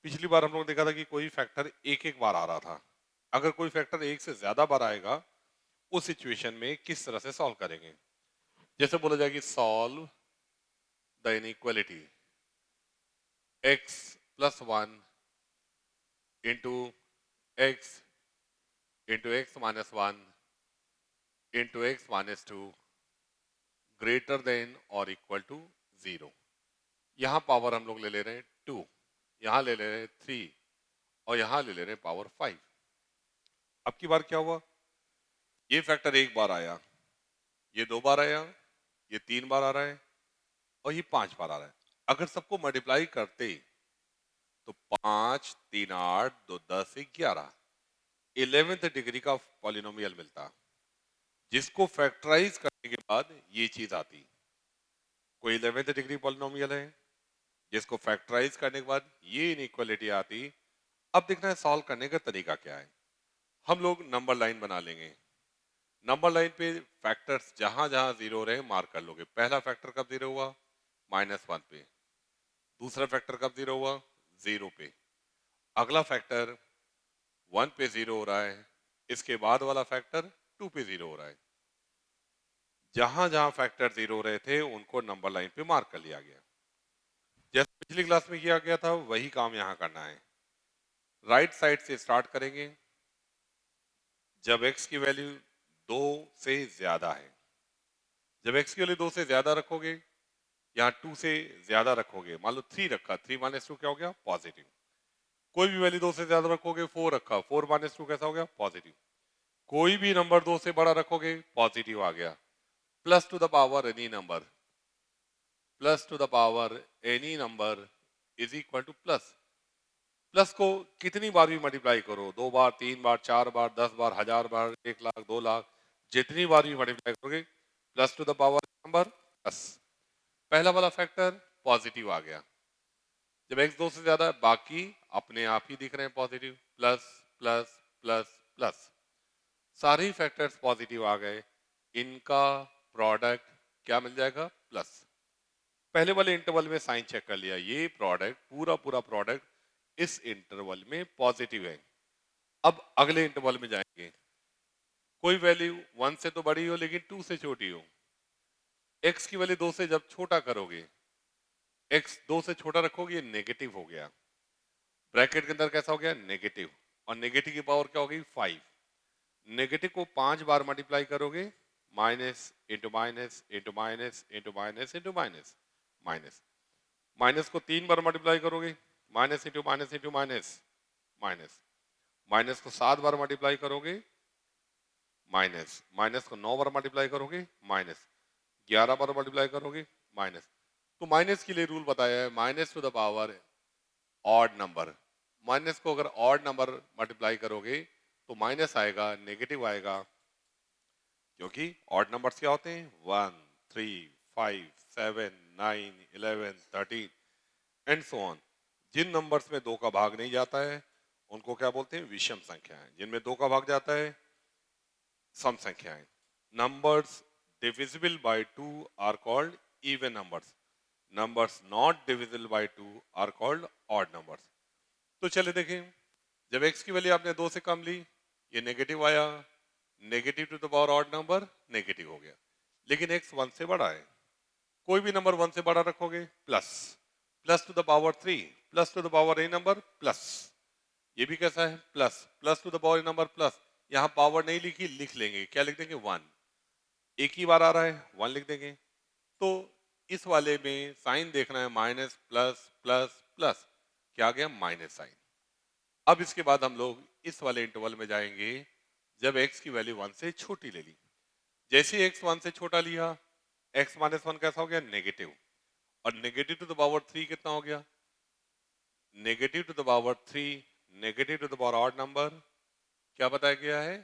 पिछली बार हम लोग ने देखा था कि कोई फैक्टर एक एक बार आ रहा था। अगर कोई फैक्टर एक से ज्यादा बार आएगा उस सिचुएशन में किस तरह से सॉल्व करेंगे। जैसे बोला जाए कि solve the inequality x plus one into x into x minus one into x minus two greater then और इक्वल टू जीरो। यहाँ पावर हम लोग ले ले रहे हैं टू, यहाँ ले ले रहे हैं थ्री और यहाँ ले ले रहे हैं पावर फाइव। अब की बार क्या हुआ, ये फैक्टर एक बार आया, ये दो बार आया, ये तीन बार आ रहा है और ये पांच बार आ रहा है। अगर सबको मल्टीप्लाई करते तो पांच तीन आठ दो दस ग्यारह, 11th डिग्री का पॉलिनोमियल मिलता जिसको फैक्टराइज करने के बाद ये चीज आती। कोई 11th डिग्री पॉलिनोमियल है जिसको फैक्टराइज करने के बाद ये इनइक्वालिटी आती। अब देखना है सॉल्व करने का तरीका क्या है। हम लोग नंबर लाइन बना लेंगे। नंबर लाइन पे फैक्टर्स जहां जहां जीरो रहे मार्क कर लोगे। पहला फैक्टर कब जीरो हुआ, माइनस वन पे। दूसरा फैक्टर कब जीरो हुआ, जीरो पे। अगला फैक्टर वन पे जीरो हो रहा है, इसके बाद वाला फैक्टर टू पे जीरो हो रहा है। जहां जहां फैक्टर जीरो रहे थे उनको नंबर लाइन पे मार्क कर लिया गया। जैसे पिछली क्लास में किया गया था वही काम यहां करना है। राइट साइड से स्टार्ट करेंगे। जब x की वैल्यू दो से ज्यादा है, जब x की वैल्यू दो से ज्यादा रखोगे, यहाँ टू से ज्यादा रखोगे, मान लो थ्री रखा, थ्री माइनस टू क्या हो गया, पॉजिटिव। कोई भी वैल्यू दो से ज्यादा रखोगे, फोर रखा, फोर माइनस टू कैसा हो गया, पॉजिटिव। कोई भी नंबर दो से बड़ा रखोगे, पॉजिटिव आ गया। Plus to the power any number, plus to the power any number is equal two plus. Plus को कितनी बार भी मल्टीप्लाई करो, दो बार, तीन बार, चार बार, 10 बार, हजार बार, 1 लाख, 2 लाख, जितनी बार भी मल्टीप्लाई करोगे plus to the power number plus. पहला वाला फैक्टर पॉजिटिव आ गया। जब x दो से ज्यादा है बाकी अपने आप ही दिख रहे हैं positive, plus plus plus plus. सारे फैक्टर्स पॉजिटिव आ गए, इनका प्रोडक्ट क्या मिल जाएगा, प्लस। पहले वाले इंटरवल में साइन चेक कर लिया, ये प्रोडक्ट पूरा पूरा प्रोडक्ट इस इंटरवल में पॉजिटिव है। अब अगले इंटरवल में जाएंगे। कोई वैल्यू वन से तो बड़ी हो लेकिन टू से छोटी हो। एक्स की वैल्यू दो से जब छोटा करोगे, एक्स दो से छोटा रखोगे, ये नेगेटिव हो गया। ब्रैकेट के अंदर कैसा हो गया, नेगेटिव। और नेगेटिव की पावर क्या हो गई, फाइव। नेगेटिव को पांच बार मल्टीप्लाई करोगे, minus into minus into minus into minus into minus minus. Minus को तीन बार मल्टीप्लाई करोगे, minus into minus into minus minus. Minus को सात बार मल्टीप्लाई करोगे, माइनस। माइनस को नौ बार मल्टीप्लाई करोगे, माइनस। 11 बार मल्टीप्लाई करोगे, माइनस। तो माइनस के लिए रूल बताया है, minus two the power odd number. Minus को अगर ऑड नंबर मल्टीप्लाई करोगे तो माइनस आएगा, नेगेटिव आएगा। क्योंकि ऑड नंबर्स क्या होते हैं, one, three, five, seven, nine, 11, 13 and so on. जिन नंबर्स में दो का भाग नहीं जाता है उनको क्या बोलते हैं, विषम संख्याएं। जिनमें दो का भाग जाता है, सम संख्याएं। Numbers divisible by two are called even numbers. Numbers not divisible by two are called odd numbers. तो चलिए देखें, जब x की वैल्यू आपने दो से कम ली, ये नेगेटिव आया। Negative to the power odd number negative हो गया। लेकिन x वन से बड़ा है, कोई भी नंबर वन से बड़ा रखोगे, plus. Plus to the power three, plus to the power a number plus. ये भी कैसा है, plus. Plus to the power number plus. यहाँ पावर नहीं लिखी, लिख लेंगे, क्या लिख देंगे, वन। एक ही बार आ रहा है, वन लिख देंगे। तो इस वाले में साइन देखना है, माइनस प्लस प्लस प्लस, क्या आ गया, माइनस साइन। अब इसके बाद हम लोग इस वाले इंटरवल में जाएंगे जब x की वैल्यू वन से छोटी ले ली। जैसे ही x वन से छोटा लिया, x माइनस वन कैसा हो गया, नेगेटिव। और negative to the power three कितना हो गया, negative to the power three. Negative to the power odd number क्या बताया गया है,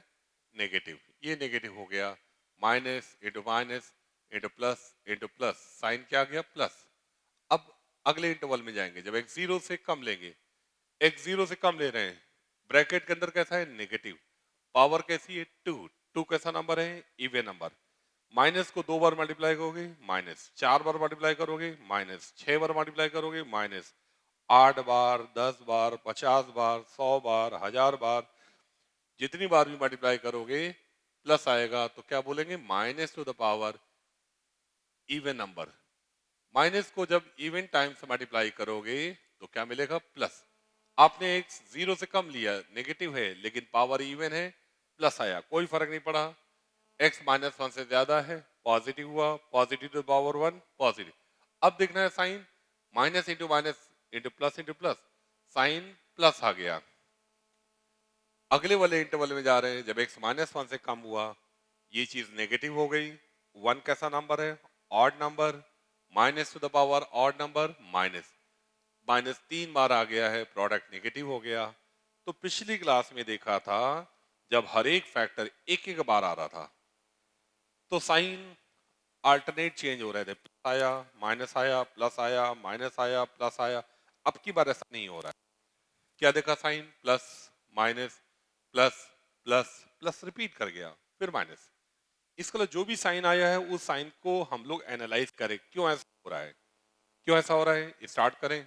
नेगेटिव। ये नेगेटिव हो गया, minus into plus into plus, sign क्या आ गया, प्लस। अब अगले इंटरवल में जाएंगे जब x जीरो से कम लेंगे। x जीरो से कम ले रहे हैं, ब्रैकेट के अंदर कैसा है, नेगेटिव। पावर कैसी है, टू। टू कैसा नंबर है, इवन नंबर। माइनस को दो बार मल्टीप्लाई करोगे, माइनस। चार बार मल्टीप्लाई करोगे, माइनस। छह बार मल्टीप्लाई करोगे, माइनस। 8 बार, 10 बार, 50 बार, 100 बार, 1000 बार, जितनी बार भी मल्टीप्लाई करोगे प्लस आएगा, तो क्या बोलेंगे? Minus two the power even number. Minus को जब इवन टाइम से मल्टीप्लाई करोगे तो क्या मिलेगा? प्लस। आपने x जीरो से कम लिया, नेगेटिव है, लेकिन पावर इवन है, प्लस आया, कोई फर्क नहीं पड़ा। x माइनस वन से ज्यादा है, पॉजिटिव हुआ, positive to power one, positive. अब देखना है sign, minus into plus, sign plus आ गया। अगले वाले इंटरवल में जा रहे हैं, जब x माइनस वन से कम हुआ, ये चीज नेगेटिव हो गई। वन कैसा नंबर है? Odd number. Minus two the power odd number, minus minus 3 बार आ गया है, प्रोडक्ट नेगेटिव हो गया। तो पिछली क्लास में देखा था, जब हर एक फैक्टर एक एक बार आ रहा था तो साइन अल्टरनेट चेंज हो रहे थे, प्लस आया, माइनस आया, प्लस आया, माइनस आया, प्लस आया। अब की बार ऐसा नहीं हो रहा है। क्या देखा? Sign plus, minus, plus, plus, plus repeat कर गया, फिर माइनस। इसका मतलब जो भी साइन आया है उस साइन को हम लोग एनालाइज करें, क्यों ऐसा हो रहा है, क्यों ऐसा हो रहा है। स्टार्ट करें।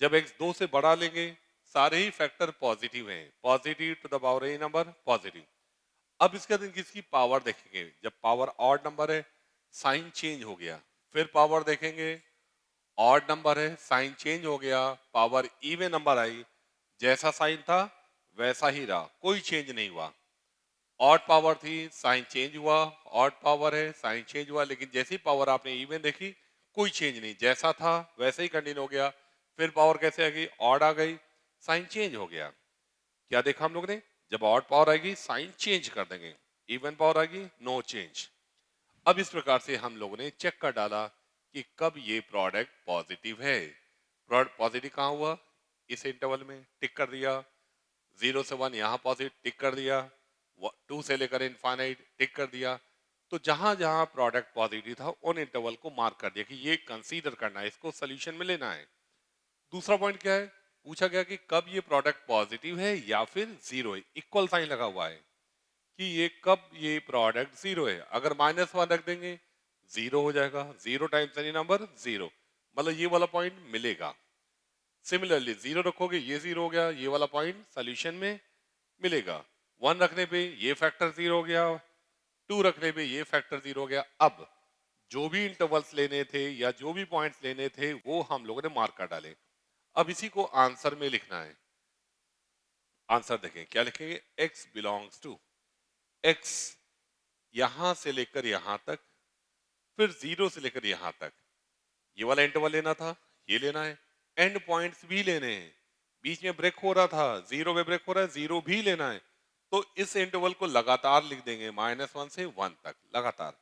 जब x 2 से बड़ा लेंगे, सारे ही फैक्टर पॉजिटिव हैं, positive to the power a number, positive. अब इसके बाद किसकी पावर देखेंगे? जब पावर ऑड नंबर है, साइन चेंज हो गया। फिर पावर देखेंगे, ऑड नंबर है, साइन चेंज हो गया, पावर इवन नंबर आई, जैसा साइन था वैसा ही रहा, कोई चेंज नहीं हुआ। ऑड पावर थी, साइन चेंज हुआ, ऑड पावर है, साइन चेंज हुआ, लेकिन जैसी पावर आपने इवन देखी, कोई चेंज नहीं, जैसा था वैसे ही कंटिन्यू हो गया। फिर पावर कैसे आ गई? ऑड आ गई, साइन चेंज हो गया। क्या देखा हम लोग ने? जब ऑड पावर आएगी साइन चेंज कर देंगे, इवन पावर आएगी नो चेंज। अब इस प्रकार से हम लोगों ने चेक कर डाला कि कब ये प्रोडक्ट पॉजिटिव है। प्रोडक्ट पॉजिटिव कहाँ हुआ? इस इंटरवल में, टिक कर दिया। 0 से 1 यहाँ पॉजिटिव, टिक कर दिया। 2 से लेकर इनफाइनाइट, टिक कर दिया। तो जहां जहां प्रोडक्ट पॉजिटिव था उन इंटरवल को मार्क कर दिया कि ये कंसीडर करना है, इसको सोल्यूशन में लेना है। दूसरा पॉइंट क्या है? पूछा गया कि कब ये प्रोडक्ट पॉजिटिव है या फिर जीरो है। इक्वल साइन लगा हुआ है कि ये कब ये प्रोडक्ट जीरो है। अगर माइनस वन रख देंगे जीरो हो जाएगा, zero times any number zero, मतलब ये वाला पॉइंट मिलेगा। सिमिलरली जीरो रखोगे, ये जीरो हो गया, ये वाला पॉइंट सोल्यूशन में मिलेगा। वन रखने पे ये फैक्टर जीरो हो गया, टू रखने पे ये फैक्टर जीरो हो गया। अब जो भी इंटरवल्स लेने थे या जो भी पॉइंट्स लेने थे वो हम लोगों ने मार्क कर डाले। अब इसी को आंसर में लिखना है। आंसर देखें, क्या लिखेंगे? x बिलोंग्स टू, x यहां से लेकर यहां तक, फिर जीरो से लेकर यहां तक, ये वाला इंटरवल लेना था, ये लेना है। एंड पॉइंट्स भी लेने हैं, बीच में ब्रेक हो रहा था, जीरो में ब्रेक हो रहा है, जीरो भी लेना है। तो इस इंटरवल को लगातार लिख देंगे, माइनस वन से वन तक लगातार।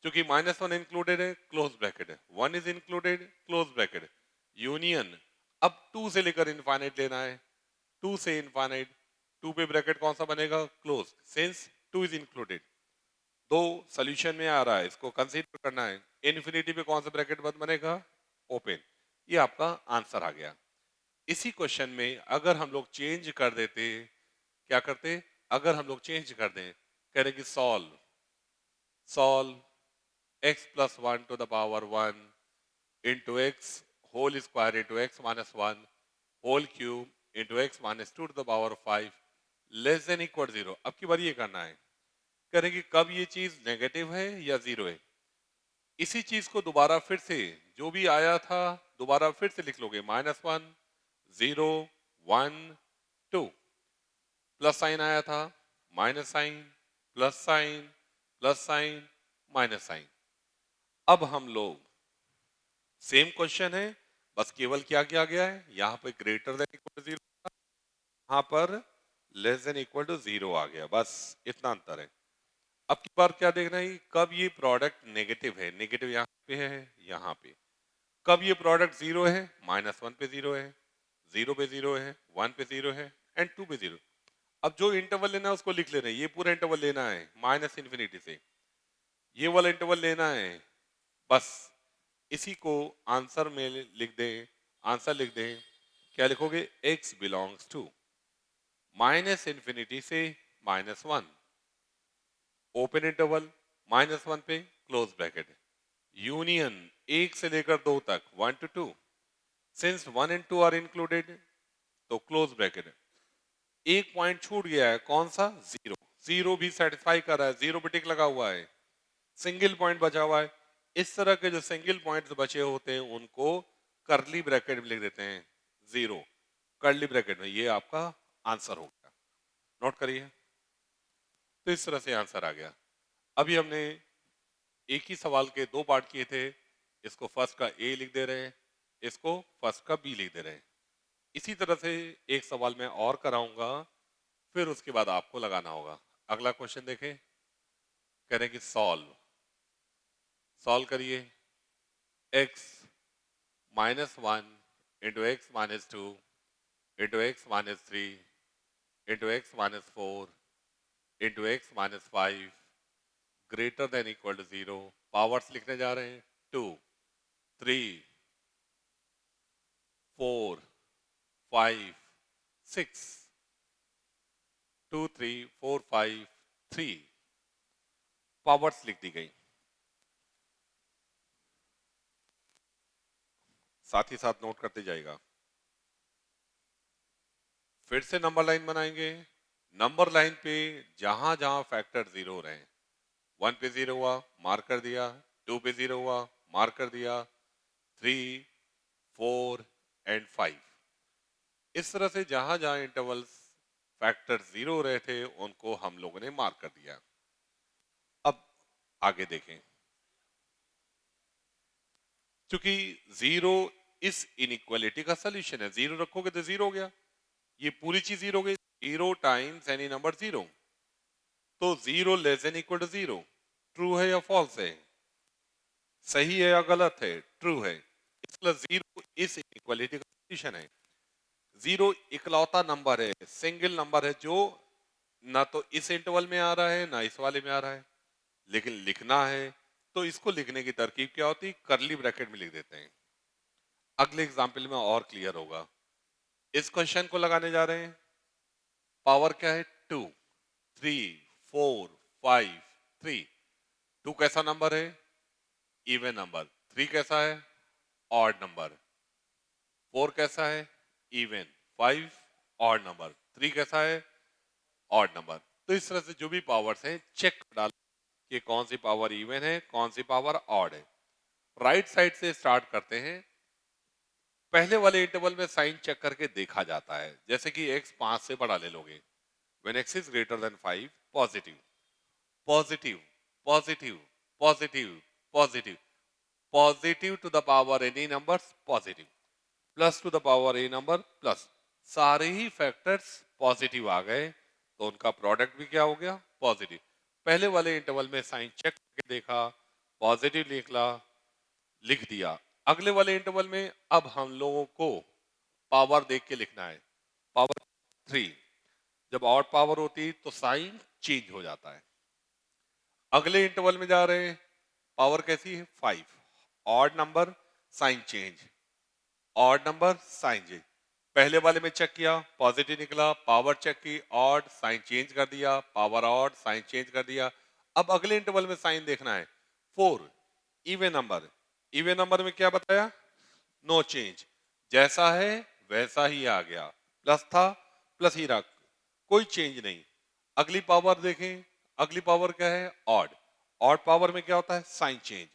क्योंकि माइनस वन इंक्लूडेड है, क्लोज ब्रैकेट है, one is included, close bracket, union. अब टू से लेकर इनफाइनाइट लेना है, टू से इनफाइनाइट, टू पे ब्रैकेट कौन सा बनेगा? Close, since two is included. दो सोल्यूशन में आ रहा है, इसको कंसीडर करना है। इन्फिनिटी पे कौन सा ब्रैकेट बंद बनेगा? ओपन। ये आपका आंसर आ गया। इसी क्वेश्चन में अगर हम लोग चेंज कर देते, क्या करते? अगर हम लोग चेंज कर दें, कह रहे कि solve, solve x plus one to the power one into x whole square into x minus one whole cube into x minus two to the power five less than equal zero. अब की बार ये करना है, कह रहे कि कब ये चीज नेगेटिव है या जीरो है। इसी चीज को दोबारा फिर से, जो भी आया था दोबारा फिर से लिख लोगे, minus one, zero, one, two, plus sign आया था, minus sign, plus sign, plus sign, minus sign. अब हम लोग सेम क्वेश्चन है, बस केवल क्या किया गया है, यहाँ पे greater than equal to zero, यहाँ पर less than equal to zero आ गया, बस इतना अंतर है। अब की बार क्या देखना है, कब ये प्रोडक्ट नेगेटिव है, नेगेटिव यहाँ पे है, यहाँ पे। कब ये प्रोडक्ट जीरो है, माइनस वन पे जीरो है, जीरो पे जीरो है, वन पे जीरो है, एंड टू पे जीरो। अब जो इंटरवल लेना है उसको लिख लेना है, ये पूरा इंटरवल लेना है माइनस इन्फिनिटी से, ये वाला इंटरवल लेना है। बस इसी को आंसर में लिख दें, आंसर लिख दें। क्या लिखोगे? x belongs to minus infinity से minus one, open interval, minus one पे क्लोज ब्रैकेट, यूनियन एक से लेकर दो तक, one two two, since 1 and 2 are included, तो क्लोज ब्रैकेट। एक पॉइंट छूट गया है, कौन सा? जीरो। जीरो भी सेटिस्फाई कर रहा है, जीरो पे टिक लगा हुआ है, सिंगल पॉइंट बचा हुआ है। इस तरह के जो सिंगल पॉइंट्स बचे होते हैं उनको करली ब्रैकेट में लिख देते हैं, जीरो करली ब्रैकेट में। ये आपका आंसर हो गया, नोट करिए। तो इस तरह से आंसर आ गया। अभी हमने एक ही सवाल के दो पार्ट किए थे, इसको फर्स्ट का ए लिख दे रहे हैं, इसको फर्स्ट का बी लिख दे रहे हैं। इसी तरह से एक सवाल मैं और कराऊंगा, फिर उसके बाद आपको लगाना होगा। अगला क्वेश्चन देखें, कह रहे हैं कि सॉल्व। सॉल्व करिए। x minus one into x minus two into x minus three into x minus four into x minus five greater than equal to zero. Powers लिखने जा रहे हैं, two, three, four, five, six, two, three, four, five, three. Powers लिख दी गई। साथ ही साथ note करते जाएगा। फिर से नंबर लाइन बनाएंगे। नंबर लाइन पे जहां जहां फैक्टर जीरो रहे, वन पे जीरो हुआ मार्क कर दिया, टू पे जीरो हुआ मार्क कर दिया, थ्री, फोर एंड फाइव। इस तरह से जहां जहां इंटरवल्स फैक्टर जीरो रहे थे उनको हम लोगों ने मार्क कर दिया। अब आगे देखें। क्योंकि जीरो इस इनइक्वालिटी का सोल्यूशन है, जीरो रखोगे तो जीरो हो गया, ये पूरी चीज जीरो हो गई। Zero times any number zero, तो zero less than equal to zero. True है या फॉल्स है? सही है या गलत है? ट्रू है। इसलिए जीरो इस इक्वालिटी का सोल्यूशन है। जीरो इकलौता नंबर है, सिंगल नंबर है जो ना तो इस इंटरवल में आ रहा है ना इस वाले में आ रहा है, लेकिन लिखना है तो इसको लिखने की तरकीब क्या होती है? करली ब्रैकेट में लिख देते हैं। अगले एग्जाम्पल में और क्लियर होगा। इस क्वेश्चन को लगाने जा रहे हैं। पावर क्या है? Two, three, four, five, three. Two कैसा नंबर है? Even number. थ्री कैसा है? Odd number. फोर कैसा है? Even. Five odd number. Three कैसा है? Odd number. तो इस तरह से जो भी पावर्स हैं चेक डाल कि कौन सी पावर इवन है, कौन सी पावर ऑड है। राइट साइड से स्टार्ट करते हैं। पहले वाले इंटरवल में साइन चेक करके देखा जाता है, जैसे कि x 5 से बड़ा ले लोगे, when x is greater than 5, positive, positive, positive, positive, positive, positive to the power any numbers positive, plus to the power a number plus. सारे ही फैक्टर्स पॉजिटिव आ गए तो उनका प्रोडक्ट भी क्या हो गया? पॉजिटिव। पहले वाले इंटरवल में साइन चेक करके देखा, पॉजिटिव निकला, लिख दिया। अगले वाले इंटरवल में अब हम लोगों को पावर देख के लिखना है। पावर थ्री, जब ऑड पावर होती तो साइन चेंज हो जाता है। अगले इंटरवल में जा रहे हैं, पावर कैसी है? Five, odd number, sign change, odd number, sign change. पहले वाले में चेक किया, पॉजिटिव निकला, पावर चेक की, ऑड, साइन चेंज कर दिया, पावर ऑड, साइन चेंज कर दिया। अब अगले इंटरवल में साइन देखना है। Four, even number. Even number में क्या बताया? नो चेंज, जैसा है वैसा ही आ गया, प्लस था प्लस ही रख, कोई चेंज नहीं। अगली पावर देखें, अगली पावर क्या है? ऑड। ऑड पावर में क्या होता है? साइन चेंज,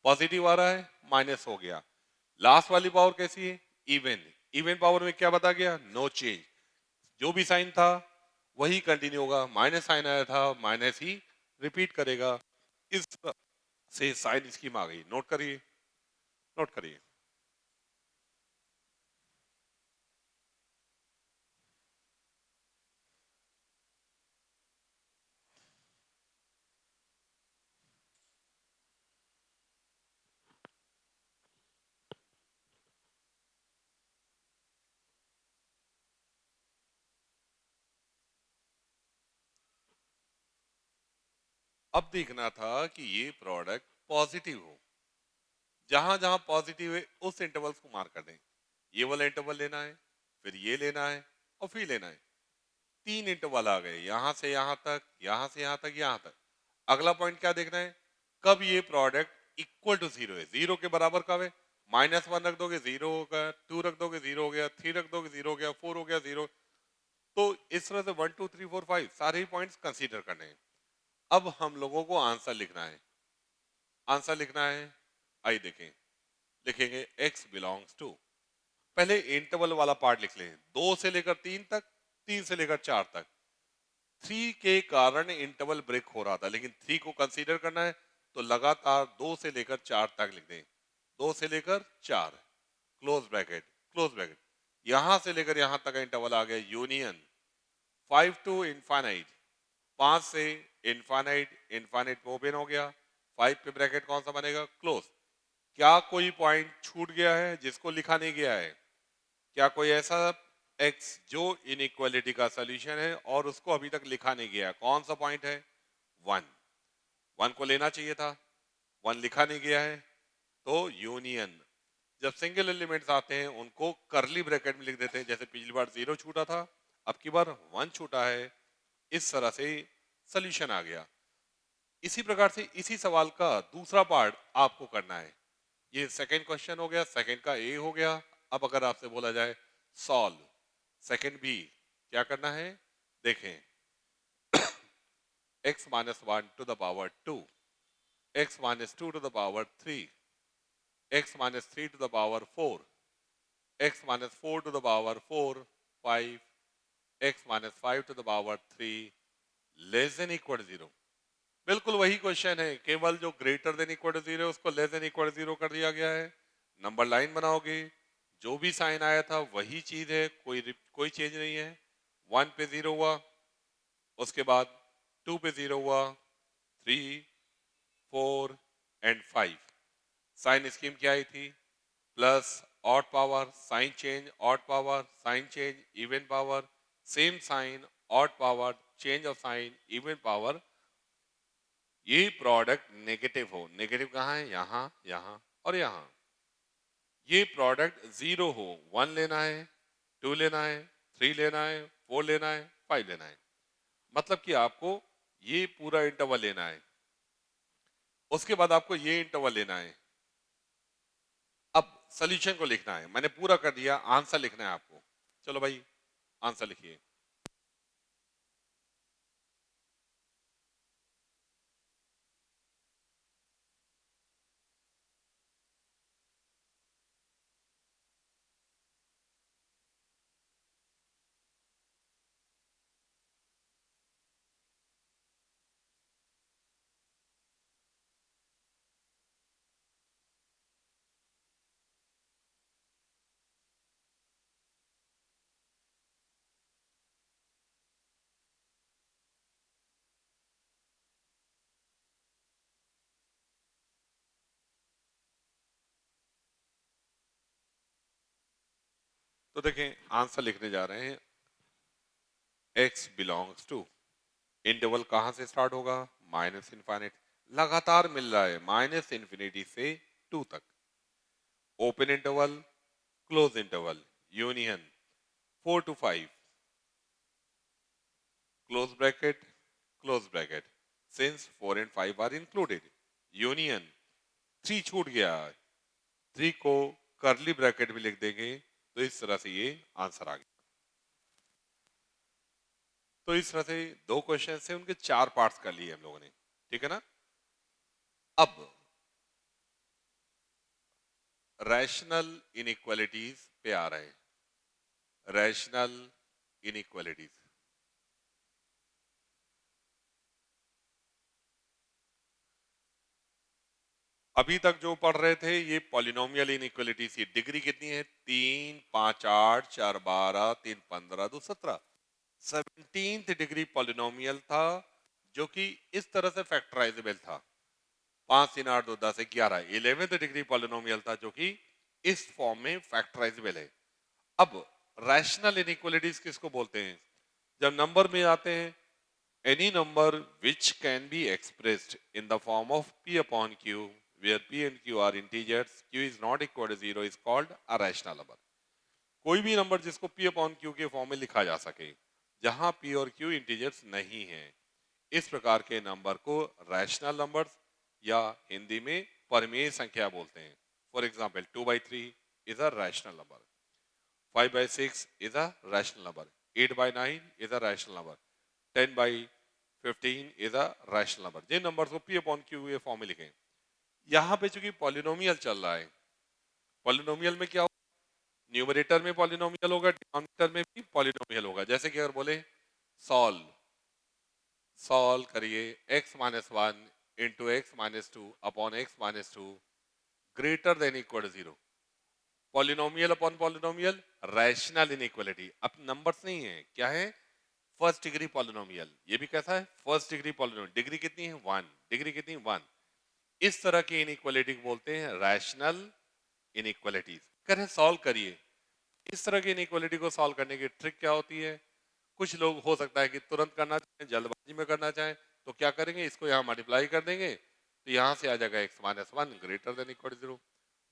पॉजिटिव आ रहा है माइनस हो गया। लास्ट वाली पावर कैसी है? इवन। इवन पावर में क्या बता गया? नो चेंज, जो भी साइन था वही कंटिन्यू होगा, माइनस साइन आया था माइनस ही रिपीट करेगा। इस तरह से साइन स्कीम आ गई। नोट करिए, नोट करिए। अब देखना था कि ये प्रोडक्ट पॉजिटिव हो। जहां जहां पॉजिटिव है उस इंटरवल्स को मार्क कर दें। ये वाला इंटरवल लेना है, फिर ये लेना है और फिर लेना है। तीन इंटरवल आ गए, यहां से यहां तक, यहां से यहां तक, यहां तक। अगला पॉइंट क्या देखना है? कब ये प्रोडक्ट इक्वल टू जीरो है, जीरो के बराबर कब है? -1 रख दोगे 0 होगा, 2 रख दोगे 0 हो गया, 3 रख दोगे 0 हो गया, 4 हो गया 0। तो इस तरह से 1 2 3 4 5 सारे ही पॉइंट्स कंसीडर करने हैं। अब हम लोगों को आंसर लिखना है। आंसर लिखना है, आइए देखें। लिखेंगे x बिलोंग्स टू, पहले इंटरवल वाला पार्ट लिख लें, 2 से लेकर 3 तक, 3 से लेकर 4 तक। 3 के कारण इंटरवल ब्रेक हो रहा था, लेकिन 3 को कंसीडर करना है तो लगातार 2 से लेकर 4 तक लिख दें। 2 से लेकर 4, क्लोज ब्रैकेट, क्लोज ब्रैकेट। यहां से लेकर यहां तक का इंटरवल आ गया यूनियन। 5 टू इनफाइनाइट, 5 से इनफाइनाइट, इनफाइनाइट ओपन हो गया। 5 पे ब्रैकेट कौन सा बनेगा? क्लोज। क्या कोई पॉइंट छूट गया है जिसको लिखा नहीं गया है? क्या कोई ऐसा x जो इनइक्वालिटी का सॉल्यूशन है और उसको अभी तक लिखा नहीं गया? कौन सा पॉइंट है? 1। 1 को लेना चाहिए था, 1 लिखा नहीं गया है, तो यूनियन। जब सिंगल एलिमेंट्स आते हैं उनको करली ब्रैकेट में लिख देते हैं, जैसे पिछली बार 0 छूटा था, अब की बार 1 छूटा है। इस तरह से सॉल्यूशन आ गया। इसी प्रकार से इसी सवाल का दूसरा पार्ट आपको करना है। ये सेकंड क्वेश्चन हो गया, सेकंड का ए हो गया। अब अगर आपसे बोला जाए सॉल्व सेकंड बी, क्या करना है? देखें, x minus 1 to the power 2, x minus 2 to the power 3, x minus 3 to the power 4, x minus 4 to the power 4 5, x minus 5 to the power 3 less than equal 0। बिल्कुल वही question है, केवल जो greater than equal to 0 उसको less than equal to 0 कर दिया गया है। नंबर लाइन बनाओगे, जो भी साइन आया था वही चीज है, कोई चेंज नहीं है। 1 पे 0 हुआ, उसके बाद 2 पे 0 हुआ, 3 4 एंड 5। साइन स्कीम क्या आई थी? Plus odd power sign change, odd power sign change, even power same sign, odd power change of sign, even power. ये प्रोडक्ट नेगेटिव हो, नेगेटिव कहाँ है? यहाँ, यहाँ और यहाँ। ये प्रोडक्ट 0 हो, 1 लेना है, 2 लेना है, 3 लेना है, 4 लेना है, 5 लेना है। मतलब कि आपको ये पूरा इंटरवल लेना है, उसके बाद आपको ये इंटरवल लेना है। अब सॉल्यूशन को लिखना है, मैंने पूरा कर दिया, आंसर लिखना है आपको। चलो भाई आंसर लिखिए। तो देखें आंसर लिखने जा रहे हैं, x बिलोंग्स टू, इंटरवल कहां से स्टार्ट होगा? माइनस इनफाइनाइट, लगातार मिल रहा है माइनस इन्फिनिटी से 2 तक। Open interval, close interval, union 4 to 5, close bracket, close bracket, since 4 and 5 are included, union 3 छूट गया, 3 को करली ब्रैकेट में लिख देंगे, तो इस तरह से ये आंसर आ गया। तो इस तरह से 2 क्वेश्चन से उनके 4 पार्ट्स कर लिए हम लोगों ने, ठीक है ना? अब रैशनल इनइक्वालिटीज पे आ रहे हैं। रैशनल इनइक्वालिटीज, अभी तक जो पढ़ रहे थे ये पॉलिनोमियल इनइक्वालिटीज की डिग्री कितनी है? 3 5 8 4 12 3 15 2 17, 17th डिग्री पॉलिनोमियल था, जो कि इस तरह से फैक्टराइजेबल था। 5 3 8 2 10 11, 11th डिग्री पॉलिनोमियल था, जो कि इस फॉर्म में फैक्टराइजेबल है। अब रैशनल इनइक्वालिटीज किसको बोलते हैं? जब नंबर में आते हैं, any number which can be expressed in the form of p upon q, where p and q are integers, q is not equal to 0 is called a rational number। कोई भी number जिसको p upon q के form में लिखा जा सके, जहां p और q इंटीजर्स नहीं हैं, इस प्रकार के नंबर को रैशनल नंबर्स या हिंदी में परिमेय संख्या बोलते हैं। For example, 2 by 3 is a rational number. 5 by 6 is a rational number. 8 by 9 is a rational number. 10 by 15 is a rational number. जिन नंबर्स को P upon Q ये फॉर्म में लिखें. यहाँ पे चूंकि पॉलिनोमियल चल रहा है, पॉलिनोमियल में क्या होगा, न्यूमरेटर में पॉलिनोमियल होगा, डिनोमिनेटर में भी पॉलिनोमियल होगा. जैसे कि अगर बोले सॉल्व, सॉल्व करिए x minus one into x minus two upon x minus two greater than equal to zero. Polynomial upon polynomial, rational inequality. अब नंबर्स नहीं है, क्या है, फर्स्ट डिग्री पॉलिनोमियल. ये भी कैसा है, फर्स्ट डिग्री पॉलिनोमियल. डिग्री कितनी है, वन. डिग्री कितनी, वन. इस तरह की इनइक्वालिटी को बोलते हैं रैशनल इनइक्वालिटीज. करें सॉल्व करिए. इस तरह की इनइक्वालिटी को सॉल्व करने की ट्रिक क्या होती है, कुछ लोग हो सकता है कि तुरंत करना चाहें, जल्दबाजी में करना चाहें, तो क्या करेंगे, इसको यहाँ मल्टीप्लाई कर देंगे, तो यहाँ से आ जाएगा x minus one greater than equal to zero.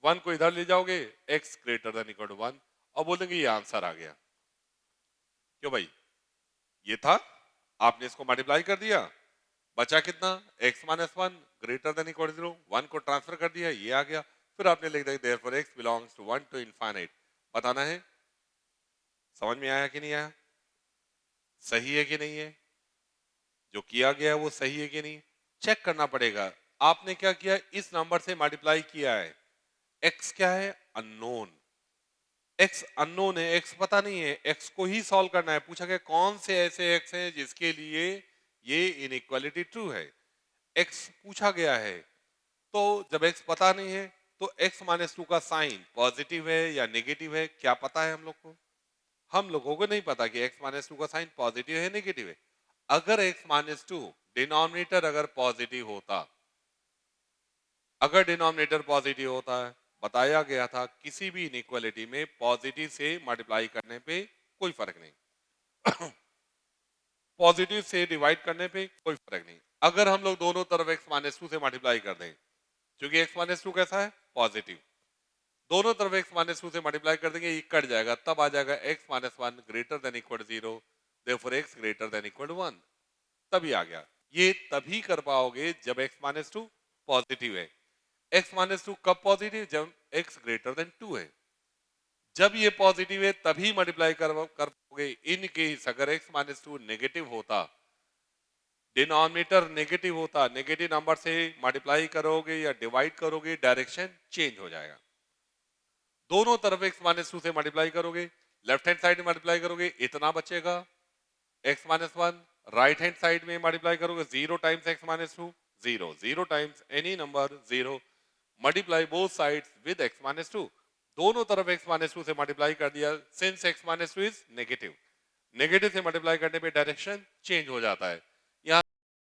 One को इधर ले जाओगे, x greater than equal to one, और बोलेंगे ये आंसर आ गया. क्यों भाई, ये था, आपने इसको मल्टीप्लाई कर दिया, बचा कितना, x minus one greater than equal to zero. One को ट्रांसफर कर दिया, ये आ गया. फिर आपने लिख दिया therefore x belongs to one to infinite. बताना है समझ में आया कि नहीं आया, सही है कि नहीं है, जो किया गया है वो सही है कि नहीं, चेक करना पड़ेगा. आपने क्या किया, इस नंबर से मल्टीप्लाई किया है. x क्या है, अननोन. x अननोन है, x पता नहीं है, x को ही सॉल्व करना है. पूछा गया कौन से ऐसे x हैं जिसके लिए ये इनइक्वालिटी ट्रू है. x पूछा गया है, तो जब x पता नहीं है तो x माइनस टू का साइन पॉजिटिव है या नेगेटिव है, क्या पता है हम लोग को, हम लोगों को नहीं पता कि x माइनस टू का साइन पॉजिटिव है नेगेटिव है. अगर x माइनस टू डिनोमिनेटर अगर पॉजिटिव होता, अगर डिनोमिनेटर पॉजिटिव होता है, बताया गया था किसी भी इनइक्वालिटी में पॉजिटिव से मल्टीप्लाई करने पे कोई फर्क नहीं, पॉजिटिव से डिवाइड करने पे कोई फर्क नहीं. अगर हम लोग दोनों तरफ x माइनस टू से मल्टीप्लाई कर दें, क्योंकि x माइनस टू कैसा है, पॉजिटिव, दोनों तरफ x माइनस टू से मल्टीप्लाई कर देंगे, ये कट जाएगा, तब आ जाएगा x minus one greater than equal to zero, therefore x greater than equal to one. तभी आ गया. ये तभी कर पाओगे जब x माइनस टू पॉजिटिव है. x माइनस टू कब पॉजिटिव, जब x ग्रेटर देन टू है. जब ये पॉजिटिव है तभी मल्टीप्लाई कर पाओगे. इन केस अगर x माइनस टू नेगेटिव होता, डिनोमिनेटर नेगेटिव होता, नेगेटिव नंबर से मल्टीप्लाई करोगे या डिवाइड करोगे, डायरेक्शन चेंज हो जाएगा. दोनों तरफ x माइनस टू से मल्टीप्लाई करोगे, लेफ्ट हैंड साइड में मल्टीप्लाई करोगे, इतना बचेगा x minus one. Right hand side में मल्टीप्लाई करोगे, zero times x minus to, zero, zero times any number zero, multiply both sides with x minus to. दोनों तरफ x माइनस टू से multiply कर दिया, since x minus two is negative, negative से multiply करने पे direction change हो जाता है.